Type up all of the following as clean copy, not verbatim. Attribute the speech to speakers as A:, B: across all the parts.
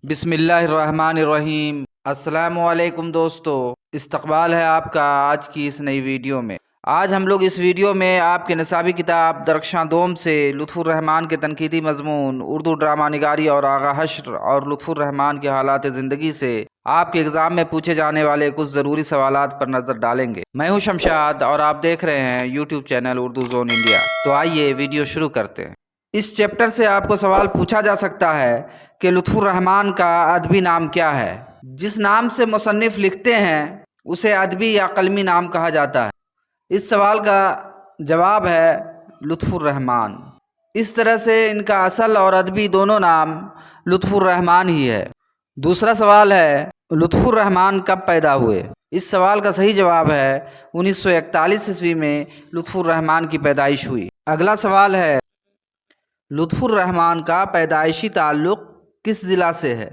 A: بسم اللہ الرحمن الرحیم۔ السلام علیکم دوستو، استقبال ہے آپ کا آج کی اس نئی ویڈیو میں۔ آج ہم لوگ اس ویڈیو میں آپ کے نصابی کتاب درخشاں دوم سے لطف الرحمان کے تنقیدی مضمون اردو ڈرامہ نگاری اور آغا حشر اور لطف الرحمان کے حالات زندگی سے آپ کے ایگزام میں پوچھے جانے والے کچھ ضروری سوالات پر نظر ڈالیں گے۔ میں ہوں شمشاد اور آپ دیکھ رہے ہیں YouTube channel Urdu zone India. تو آئیے ویڈیو شروع کرتے ہیں۔ اس چیپٹر سے آپ کو سوال پوچھا جا سکتا ہے کہ لطف الرحمان کا ادبی نام کیا ہے؟ جس نام سے مصنف لکھتے ہیں اسے ادبی یا قلمی نام کہا جاتا ہے۔ اس سوال کا جواب ہے لطف الرحمان۔ اس طرح سے ان کا اصل اور ادبی دونوں نام لطف الرحمان ہی ہے۔ دوسرا سوال ہے لطف الرحمان کب پیدا ہوئے؟ اس سوال کا صحیح جواب ہے 1941 عیسوی میں لطف الرحمان کی پیدائش ہوئی۔ اگلا سوال ہے لطف الرحمان کا پیدائشی تعلق کس ضلع سے ہے؟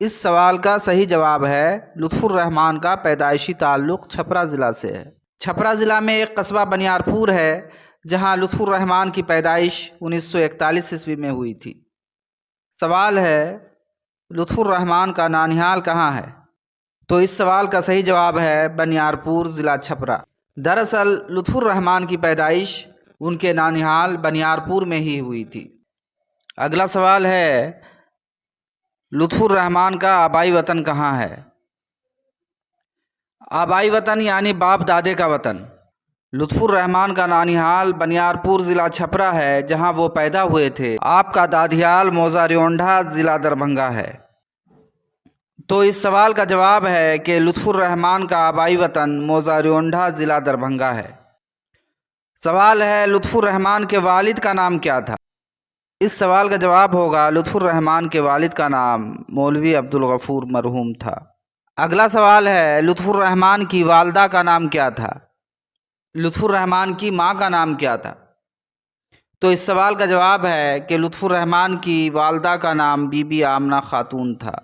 A: اس سوال کا صحیح جواب ہے لطف الرحمان کا پیدائشی تعلق چھپرا ضلع سے ہے۔ چھپرا ضلع میں ایک قصبہ بنیارپور ہے جہاں لطف الرحمان کی پیدائش 1941 عیسوی میں ہوئی تھی۔ سوال ہے لطف الرحمان کا نانیہال کہاں ہے؟ تو اس سوال کا صحیح جواب ہے بنیارپور ضلع چھپرا۔ دراصل لطف الرحمان کی پیدائش ان کے نانیہال بنیارپور میں ہی ہوئی تھی۔ اگلا سوال ہے لطف الرحمان کا آبائی وطن کہاں ہے؟ آبائی وطن یعنی باپ دادے کا وطن۔ لطف الرحمان کا نانیہال بنیارپور ضلع چھپرا ہے جہاں وہ پیدا ہوئے تھے۔ آپ کا دادیال موزاریونڈھا ضلع دربھنگہ ہے۔ تو اس سوال کا جواب ہے کہ لطف الرحمان کا آبائی وطن موزاریونڈھا ضلع دربھنگہ ہے۔ سوال ہے لطف الرحمان کے والد کا نام کیا تھا؟ اس سوال کا جواب ہوگا لطف الرحمان کے والد کا نام مولوی عبدالغفور مرحوم تھا۔ اگلا سوال ہے لطف الرحمان کی والدہ کا نام کیا تھا؟ لطف الرحمان کی ماں کا نام کیا تھا؟ تو اس سوال کا جواب ہے کہ لطف الرحمان کی والدہ کا نام بی بی آمنہ خاتون تھا۔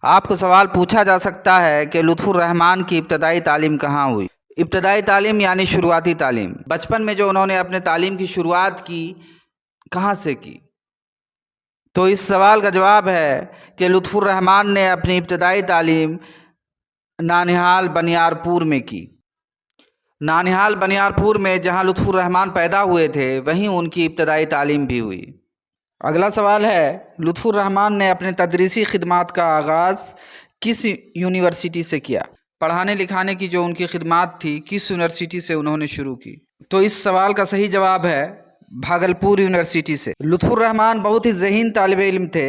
A: آپ کو سوال پوچھا جا سکتا ہے کہ لطف الرحمان کی ابتدائی تعلیم کہاں ہوئی؟ ابتدائی تعلیم یعنی شروعاتی تعلیم۔ بچپن میں جو انہوں نے اپنے تعلیم کی شروعات کی کہاں سے کی؟ تو اس سوال کا جواب ہے کہ لطف الرحمان نے اپنی ابتدائی تعلیم نانیہال بنیارپور میں کی۔ نانیہال بنیارپور میں جہاں لطف الرحمان پیدا ہوئے تھے وہیں ان کی ابتدائی تعلیم بھی ہوئی۔ اگلا سوال ہے لطف الرحمان نے اپنے تدریسی خدمات کا آغاز کس یونیورسٹی سے کیا؟ پڑھانے لکھانے کی جو ان کی خدمات تھی کس یونیورسٹی سے انہوں نے شروع کی؟ تو اس سوال کا صحیح جواب ہے بھاگلپور یونیورسٹی سے۔ لطف الرحمان بہت ہی ذہین طالب علم تھے،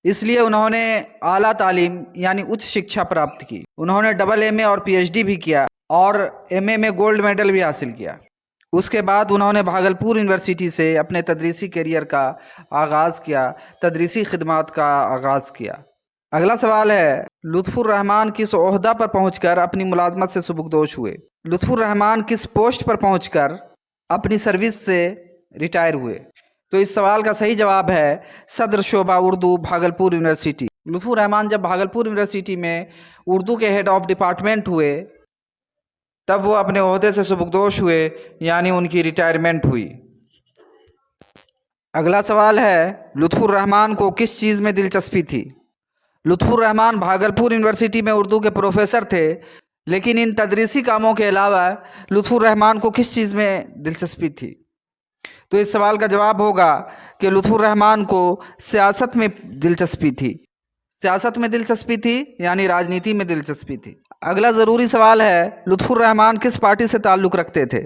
A: اس لیے انہوں نے اعلیٰ تعلیم یعنی اچ شکشا پراپت کی۔ انہوں نے ڈبل ایم اے اور پی ایچ ڈی بھی کیا اور ایم اے میں گولڈ میڈل بھی حاصل کیا۔ اس کے بعد انہوں نے بھاگلپور یونیورسٹی سے اپنے تدریسی کیریئر کا آغاز کیا، تدریسی خدمات کا آغاز کیا۔ اگلا سوال ہے لطف الرحمان کس عہدہ پر پہنچ کر اپنی ملازمت سے سبکدوش ہوئے؟ لطف الرحمان کس پوسٹ پر پہنچ کر اپنی سروس سے ریٹائر ہوئے؟ تو اس سوال کا صحیح جواب ہے صدر شعبہ اردو بھاگلپور یونیورسٹی۔ لطف الرحمان جب بھاگلپور یونیورسٹی میں اردو کے ہیڈ آف ڈپارٹمنٹ ہوئے تب وہ اپنے عہدے سے سبکدوش ہوئے یعنی ان کی ریٹائرمنٹ ہوئی۔ اگلا سوال ہے لطف الرحمان کو کس چیز میں دلچسپی تھی؟ لطف الرحمان بھاگلپور یونیورسٹی میں اردو کے پروفیسر تھے، لیکن ان تدریسی کاموں کے علاوہ لطف الرحمان کو کس چیز میں دلچسپی تھی؟ تو اس سوال کا جواب ہوگا کہ لطف الرحمان کو سیاست میں دلچسپی تھی۔ سیاست میں دلچسپی تھی یعنی راجنیتی میں دلچسپی تھی۔ اگلا ضروری سوال ہے لطف الرحمان کس پارٹی سے تعلق رکھتے تھے؟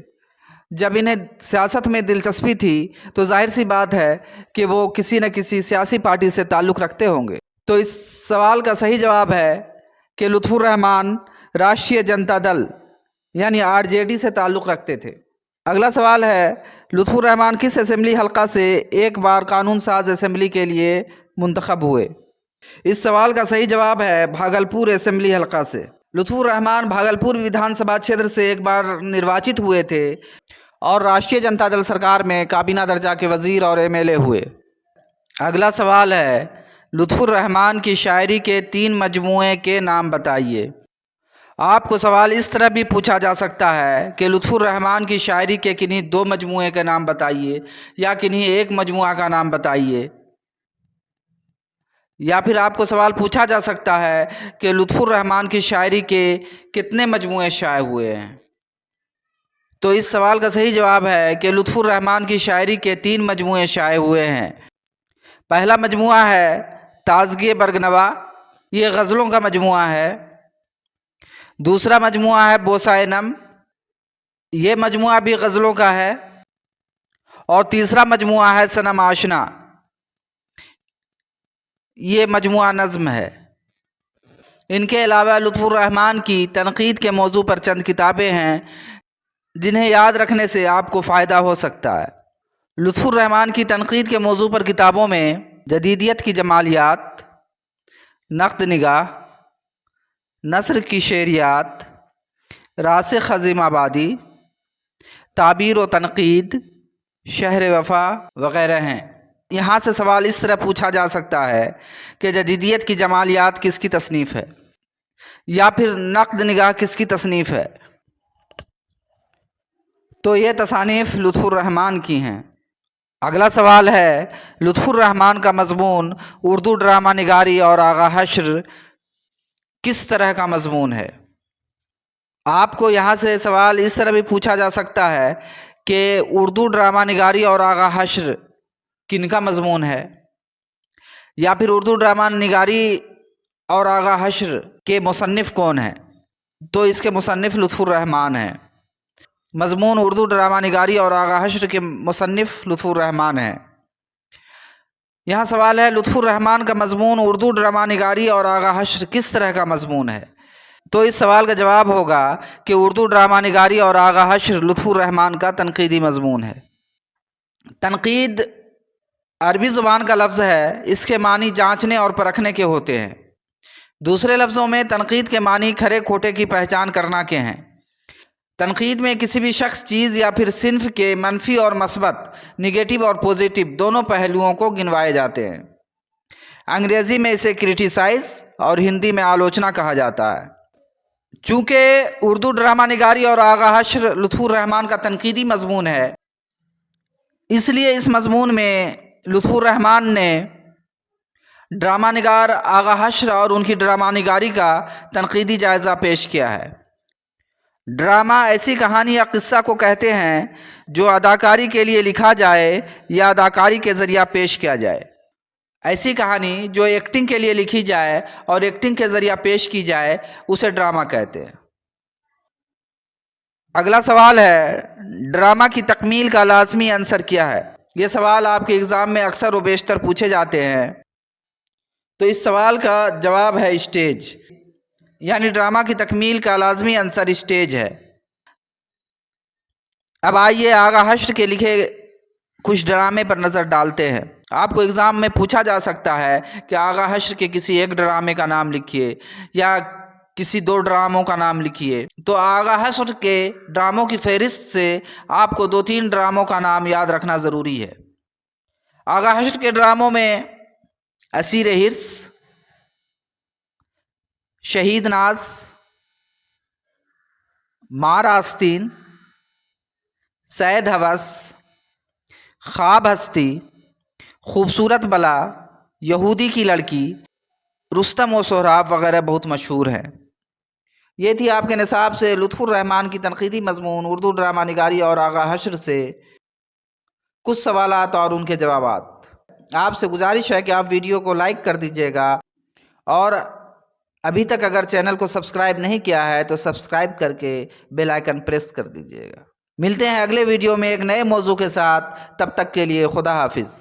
A: جب انہیں سیاست میں دلچسپی تھی تو ظاہر سی بات ہے کہ وہ کسی نہ کسی سیاسی پارٹی سے تعلق رکھتے ہوں گے۔ تو اس سوال کا صحیح جواب ہے کہ لطف الرحمان راشٹریہ جنتا دل یعنی آر جے ڈی سے تعلق رکھتے تھے۔ اگلا سوال ہے لطف الرحمان کس اسمبلی حلقہ سے ایک بار قانون ساز اسمبلی کے لیے منتخب ہوئے؟ اس سوال کا صحیح جواب ہے بھاگلپور اسمبلی حلقہ سے۔ لطف الرحمان بھاگلپور ودھان سبھا چھیتر سے ایک بار نرواچت ہوئے تھے اور راشٹریہ جنتا دل سرکار میں کابینہ درجہ کے وزیر اور ایم ایل اے ہوئے۔ اگلا سوال ہے لطف الرحمان کی شاعری کے 3 مجموعے کے نام بتائیے۔ آپ کو سوال اس طرح بھی پوچھا جا سکتا ہے کہ لطف الرحمان کی شاعری کے کنہیں 2 مجموعے کے نام بتائیے یا کنہیں ایک مجموعہ کا نام بتائیے، یا پھر آپ کو سوال پوچھا جا سکتا ہے کہ لطف الرحمان کی شاعری کے کتنے مجموعے شائع ہوئے ہیں؟ تو اس سوال کا صحیح جواب ہے کہ لطف الرحمان کی شاعری کے 3 مجموعے شائع ہوئے ہیں۔ پہلا مجموعہ ہے تازگی برگنوا، یہ غزلوں کا مجموعہ ہے۔ دوسرا مجموعہ ہے بوسہ نم، یہ مجموعہ بھی غزلوں کا ہے۔ اور تیسرا مجموعہ ہے صنم آشنا، یہ مجموعہ نظم ہے۔ ان کے علاوہ لطف الرحمان کی تنقید کے موضوع پر چند کتابیں ہیں جنہیں یاد رکھنے سے آپ کو فائدہ ہو سکتا ہے۔ لطف الرحمان کی تنقید کے موضوع پر کتابوں میں جدیدیت کی جمالیات، نقد نگاہ، نثر کی شعریات، راسخ عظیم آبادی، تعبیر و تنقید، شہر وفا وغیرہ ہیں۔ یہاں سے سوال اس طرح پوچھا جا سکتا ہے کہ جدیدیت کی جمالیات کس کی تصنیف ہے، یا پھر نقد نگاہ کس کی تصنیف ہے؟ تو یہ تصانیف لطف الرحمان کی ہیں۔ اگلا سوال ہے لطف الرحمان کا مضمون اردو ڈرامہ نگاری اور آغا حشر کس طرح کا مضمون ہے؟ آپ کو یہاں سے سوال اس طرح بھی پوچھا جا سکتا ہے کہ اردو ڈرامہ نگاری اور آغا حشر کن کا مضمون ہے، یا پھر اردو ڈرامہ نگاری اور آغا حشر کے مصنف کون ہیں؟ تو اس کے مصنف لطف الرحمان ہیں۔ مضمون اردو ڈرامہ نگاری اور آغا حشر کے مصنف لطف الرحمان ہیں۔ یہاں سوال ہے لطف الرحمان کا مضمون اردو ڈرامہ نگاری اور آغا حشر کس طرح کا مضمون ہے؟ تو اس سوال کا جواب ہوگا کہ اردو ڈرامہ نگاری اور آغا حشر لطف الرحمان کا تنقیدی مضمون ہے۔ تنقید عربی زبان کا لفظ ہے، اس کے معنی جانچنے اور پرکھنے کے ہوتے ہیں۔ دوسرے لفظوں میں تنقید کے معنی کھرے کھوٹے کی پہچان کرنا کے ہیں۔ تنقید میں کسی بھی شخص، چیز یا پھر صنف کے منفی اور مثبت، نگیٹو اور پوزیٹو دونوں پہلوؤں کو گنوائے جاتے ہیں۔ انگریزی میں اسے کرٹیسائز اور ہندی میں آلوچنا کہا جاتا ہے۔ چونکہ اردو ڈرامہ نگاری اور آغا حشر لطف الرحمان کا تنقیدی مضمون ہے، اس لیے اس مضمون میں لطف الرحمان نے ڈرامہ نگار آغا حشر اور ان کی ڈرامہ نگاری کا تنقیدی جائزہ پیش کیا ہے۔ ڈرامہ ایسی کہانی یا قصہ کو کہتے ہیں جو اداکاری کے لیے لکھا جائے یا اداکاری کے ذریعہ پیش کیا جائے۔ ایسی کہانی جو ایکٹنگ کے لیے لکھی جائے اور ایکٹنگ کے ذریعہ پیش کی جائے اسے ڈرامہ کہتے ہیں۔ اگلا سوال ہے ڈرامہ کی تکمیل کا لازمی عنصر کیا ہے؟ یہ سوال آپ کے ایگزام میں اکثر و بیشتر پوچھے جاتے ہیں۔ تو اس سوال کا جواب ہے اسٹیج، یعنی ڈرامہ کی تکمیل کا لازمی عنصر اسٹیج ہے۔ اب آئیے آغا حشر کے لکھے کچھ ڈرامے پر نظر ڈالتے ہیں۔ آپ کو ایگزام میں پوچھا جا سکتا ہے کہ آغا حشر کے کسی ایک ڈرامے کا نام لکھیے یا کسی 2 ڈراموں کا نام لکھیے۔ تو آغا حشر کے ڈراموں کی فہرست سے آپ کو 2-3 ڈراموں کا نام یاد رکھنا ضروری ہے۔ آغا حشر کے ڈراموں میں اسیر حرص، شہید ناز، مار آستین، سید ہوس، خواب ہستی، خوبصورت بلا، یہودی کی لڑکی، رستم و سہراب وغیرہ بہت مشہور ہیں۔ یہ تھی آپ کے نصاب سے لطف الرحمان کی تنقیدی مضمون اردو ڈرامہ نگاری اور آغا حشر سے کچھ سوالات اور ان کے جوابات۔ آپ سے گزارش ہے کہ آپ ویڈیو کو لائک کر دیجیے گا، اور ابھی تک اگر چینل کو سبسکرائب نہیں کیا ہے تو سبسکرائب کر کے بیل آئیکن پریس کر دیجیے گا۔ ملتے ہیں اگلے ویڈیو میں ایک نئے موضوع کے ساتھ، تب تک کے لیے خدا حافظ۔